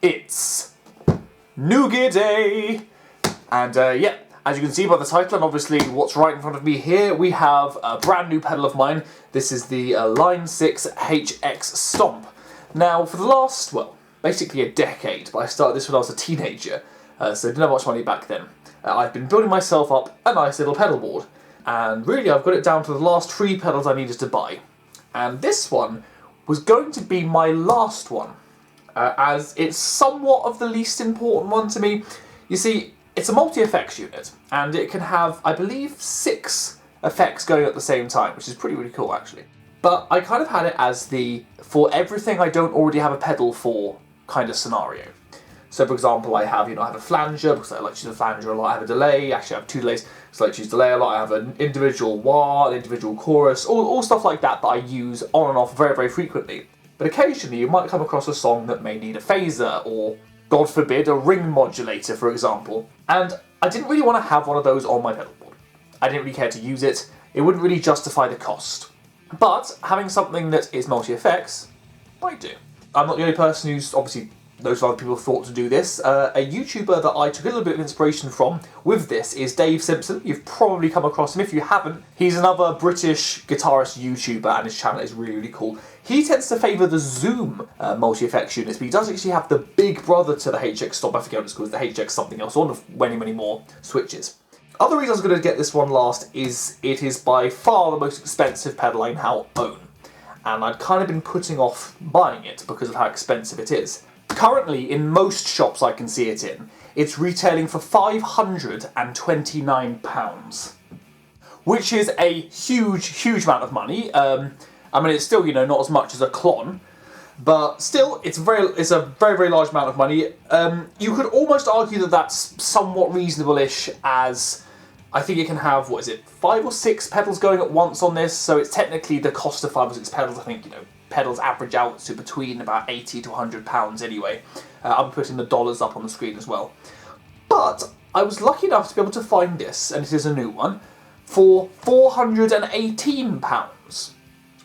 It's New Gear Day! And yeah, as you can see by the title and obviously what's right in front of me here, we have a brand new pedal of mine. This is the Line 6 HX Stomp. Now for the last, well, basically a decade, but I started this when I was a teenager, so I didn't have much money back then. I've been building myself up a nice little pedal board, and really I've got it down to the last 3 pedals I needed to buy. And this one was going to be my last one, as it's somewhat of the least important one to me. You see, it's a multi-effects unit, and it can have, I believe, 6 effects going at the same time, which is pretty really cool actually. But I kind of had it as the for everything I don't already have a pedal for kind of scenario. So for example, I have a flanger, because I like to use a flanger a lot. I have a delay, actually I have 2 delays, because I like to use delay a lot. I have an individual wah, an individual chorus, all stuff like that I use on and off very, very frequently. But occasionally you might come across a song that may need a phaser, or God forbid, a ring modulator, for example. And I didn't really want to have one of those on my pedal board. I didn't really care to use it. It wouldn't really justify the cost. But having something that is multi-effects, I do. I'm not the only person who's obviously, loads of other people thought to do this. A YouTuber that I took a little bit of inspiration from with this is Dave Simpson. You've probably come across him. If you haven't, he's another British guitarist YouTuber and his channel is really, really cool. He tends to favour the Zoom multi-effects units, but he does actually have the big brother to the HX Stomp. I forget what it's called, the HX something else, one of many, many more switches. Other reason I was going to get this one last is it is by far the most expensive pedal I now own. And I'd kind of been putting off buying it because of how expensive it is. Currently, in most shops I can see it in, it's retailing for £529. Which is a huge, huge amount of money. I mean, it's still, not as much as a Klon, but still, it's a very, very large amount of money. You could almost argue that that's somewhat reasonable-ish, as I think it can have, 5 or 6 pedals going at once on this, so it's technically the cost of 5 or 6 pedals. I think, pedals average out to between about £80 to £100 anyway. I'll be putting the dollars up on the screen as well. But I was lucky enough to be able to find this, and it is a new one, for £418.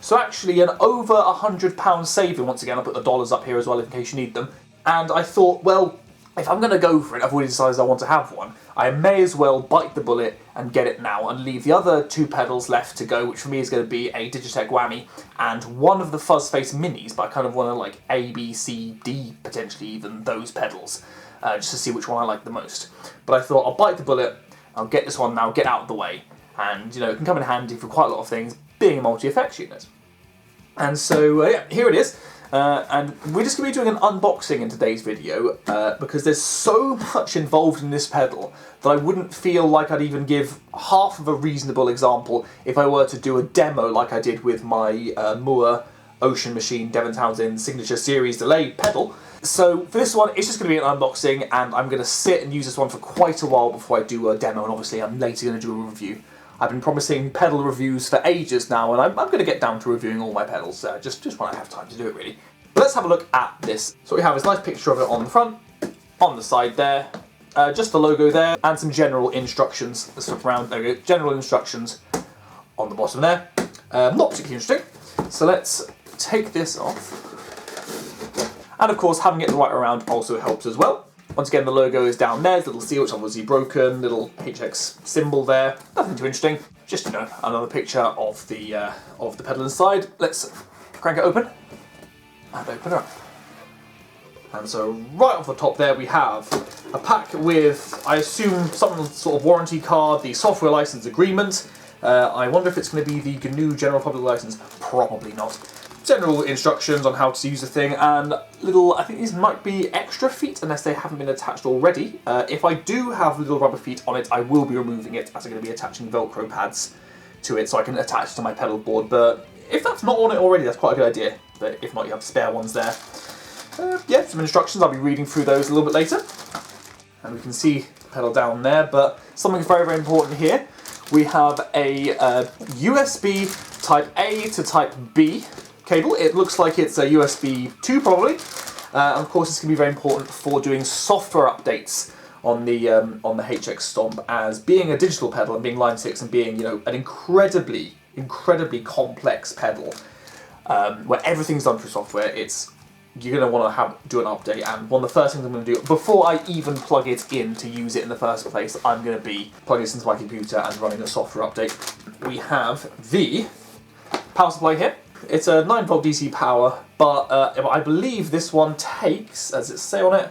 So actually an over £100 saving. Once again, I'll put the dollars up here as well in case you need them. And I thought, well, if I'm going to go for it, I've already decided I want to have one, I may as well bite the bullet and get it now and leave the other 2 pedals left to go, which for me is going to be a Digitech Whammy and one of the Fuzzface Minis, but I kind of want to like A, B, C, D, potentially even those pedals, just to see which one I like the most. But I thought I'll bite the bullet, I'll get this one now, get out of the way, and it can come in handy for quite a lot of things, being a multi-effects unit. And so, yeah, here it is. And we're just going to be doing an unboxing in today's video because there's so much involved in this pedal that I wouldn't feel like I'd even give half of a reasonable example if I were to do a demo like I did with my Moore Ocean Machine Devon Townsend Signature Series delay pedal. So for this one, it's just going to be an unboxing, and I'm going to sit and use this one for quite a while before I do a demo, and obviously I'm later going to do a review. I've been promising pedal reviews for ages now, and I'm going to get down to reviewing all my pedals, just when I have time to do it, really. But let's have a look at this. So what we have is a nice picture of it on the front, on the side there, just the logo there, and some general instructions. Let's flip around, there we go, general instructions on the bottom there. Not particularly interesting, so let's take this off. And of course, having it the right way around also helps as well. Once again, the logo is down there, little seal, which is obviously broken, little HX symbol there, nothing too interesting, just, another picture of the pedal inside. Let's crank it open, and open it up. And so right off the top there we have a pack with, I assume, some sort of warranty card, the software license agreement. I wonder if it's going to be the GNU General Public License, probably not. General instructions on how to use the thing, and little, I think these might be extra feet unless they haven't been attached already. If I do have little rubber feet on it, I will be removing it, as I'm going to be attaching Velcro pads to it so I can attach it to my pedal board. But if that's not on it already, that's quite a good idea. But if not, you have spare ones there. Yeah, some instructions, I'll be reading through those a little bit later. And we can see the pedal down there, but something very, very important here. We have a USB Type A to Type B cable. It looks like it's a USB 2 probably. And of course, it's going to be very important for doing software updates on the HX Stomp, as being a digital pedal and being Line 6 and being an incredibly complex pedal where everything's done through software. It's you're going to want to do an update, and one of the first things I'm going to do, before I even plug it in to use it in the first place, I'm going to be plugging this into my computer and running a software update. We have the power supply here. It's a 9-volt DC power, but I believe this one takes, as it say on it,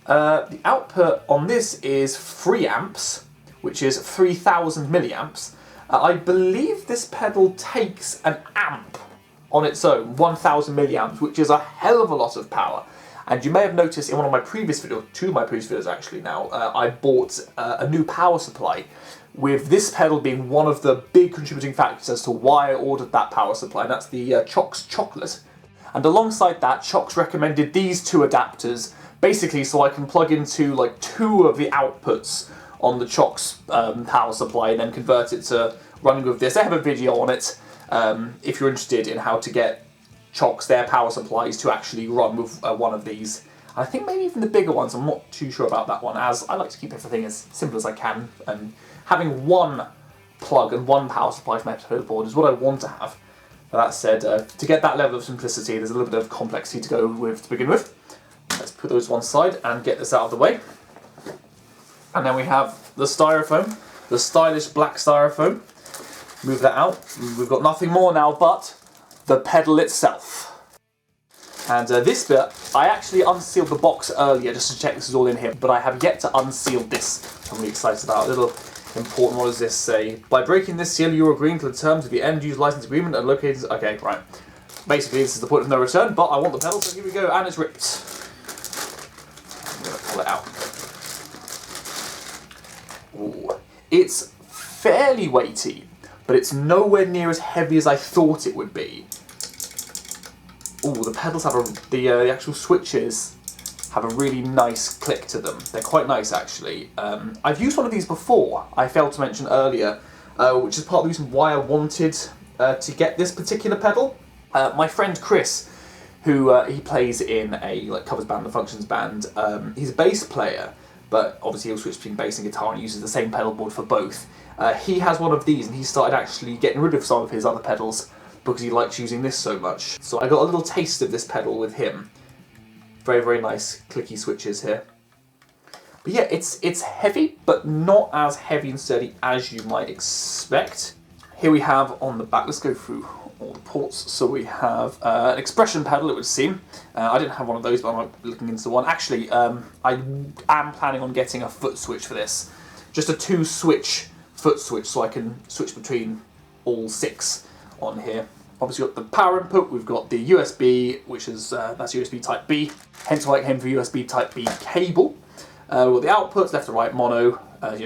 the output on this is 3 amps, which is 3000 milliamps. I believe this pedal takes an amp on its own, 1000 milliamps, which is a hell of a lot of power. And you may have noticed in one of my previous videos, 2 of my previous videos actually now, I bought a new power supply, with this pedal being one of the big contributing factors as to why I ordered that power supply, and that's the Chocs Chocolate. And alongside that, Chocs recommended these 2 adapters, basically so I can plug into like 2 of the outputs on the Chocs power supply and then convert it to running with this. I have a video on it if you're interested in how to get Chocs, their power supplies, to actually run with one of these. I think maybe even the bigger ones, I'm not too sure about that one, as I like to keep everything as simple as I can, and having one plug and one power supply for my pedal board is what I want to have. But that said, to get that level of simplicity, there's a little bit of complexity to go with to begin with. Let's put those one side and get this out of the way. And then we have the styrofoam, the stylish black styrofoam. Move that out. We've got nothing more now but the pedal itself. And this bit, I actually unsealed the box earlier just to check this is all in here, but I have yet to unseal this. I'm really excited about a little important, what does this say? By breaking this seal, you're agreeing to the terms of the end-use license agreement and located... Okay, right. Basically, this is the point of no return, but I want the pedal, so here we go, and it's ripped. I'm going to pull it out. Ooh. It's fairly weighty, but it's nowhere near as heavy as I thought it would be. Ooh, the pedals have the actual switches have a really nice click to them. They're quite nice, actually. I've used one of these before, I failed to mention earlier, which is part of the reason why I wanted to get this particular pedal. My friend Chris, who he plays in a covers band, the Functions band, he's a bass player, but obviously he'll switch between bass and guitar and uses the same pedal board for both. He has one of these, and he started actually getting rid of some of his other pedals because he likes using this so much. So I got a little taste of this pedal with him. Very, very nice clicky switches here. But yeah, it's heavy, but not as heavy and sturdy as you might expect. Here we have on the back, let's go through all the ports. So we have an expression pedal, it would seem. I didn't have one of those, but I'm looking into one. Actually, I am planning on getting a foot switch for this. Just a 2-switch foot switch, so I can switch between all 6 on here. Obviously got the power input, we've got the USB, which is, that's USB Type B, hence why it came for USB Type B cable. We've got the outputs, left to right mono,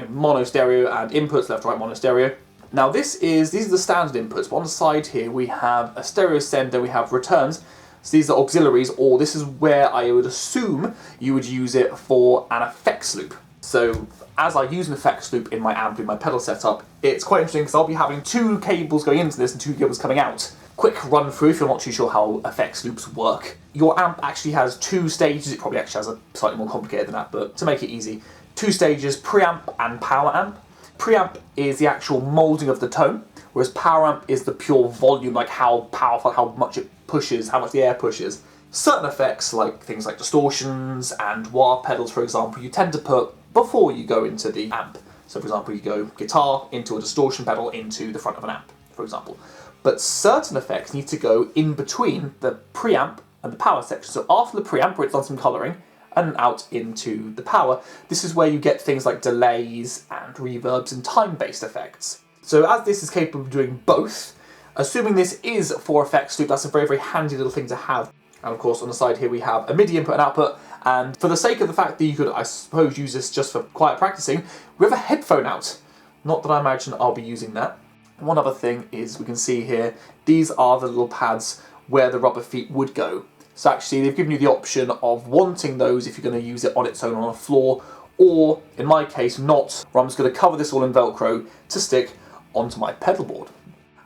mono stereo, and inputs, left to right mono stereo. Now these are the standard inputs, but on the side here we have a stereo sender, we have returns. So these are auxiliaries, or this is where I would assume you would use it for an effects loop. So as I use an effects loop in my amp, in my pedal setup, it's quite interesting because I'll be having 2 cables going into this and 2 cables coming out. Quick run through if you're not too sure how effects loops work. Your amp actually has 2 stages, it probably actually has a slightly more complicated than that, but to make it easy, 2 stages, preamp and power amp. Preamp is the actual moulding of the tone, whereas power amp is the pure volume, like how powerful, how much it pushes, how much the air pushes. Certain effects, like things like distortions and wah pedals, for example, you tend to put before you go into the amp. So for example, you go guitar into a distortion pedal into the front of an amp, for example. But certain effects need to go in between the preamp and the power section. So after the preamp, where it's done some colouring, and out into the power, this is where you get things like delays and reverbs and time-based effects. So as this is capable of doing both, assuming this is for effects loop, that's a very, very handy little thing to have. And of course on the side here we have a MIDI input and output, and for the sake of the fact that you could, I suppose, use this just for quiet practicing, we have a headphone out. Not that I imagine I'll be using that. One other thing is we can see here, these are the little pads where the rubber feet would go. So actually they've given you the option of wanting those if you're going to use it on its own on a floor, or in my case not, where I'm just going to cover this all in Velcro to stick onto my pedal board.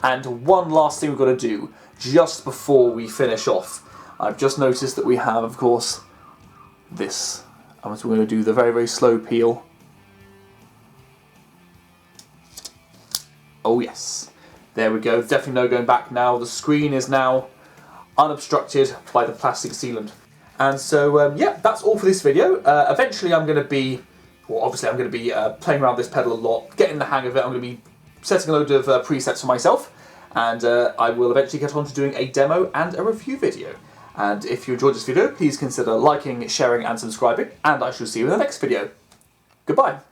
And one last thing we've got to do just before we finish off. I've just noticed that we have, of course, this. And so we're going to do the very, very slow peel. Oh yes, there we go. Definitely no going back now. The screen is now unobstructed by the plastic sealant. And so, yeah, that's all for this video. Eventually I'm going to be, well, obviously I'm going to be playing around with this pedal a lot, getting the hang of it. I'm going to be setting a load of presets for myself, and I will eventually get on to doing a demo and a review video. And if you enjoyed this video, please consider liking, sharing and subscribing, and I shall see you in the next video. Goodbye.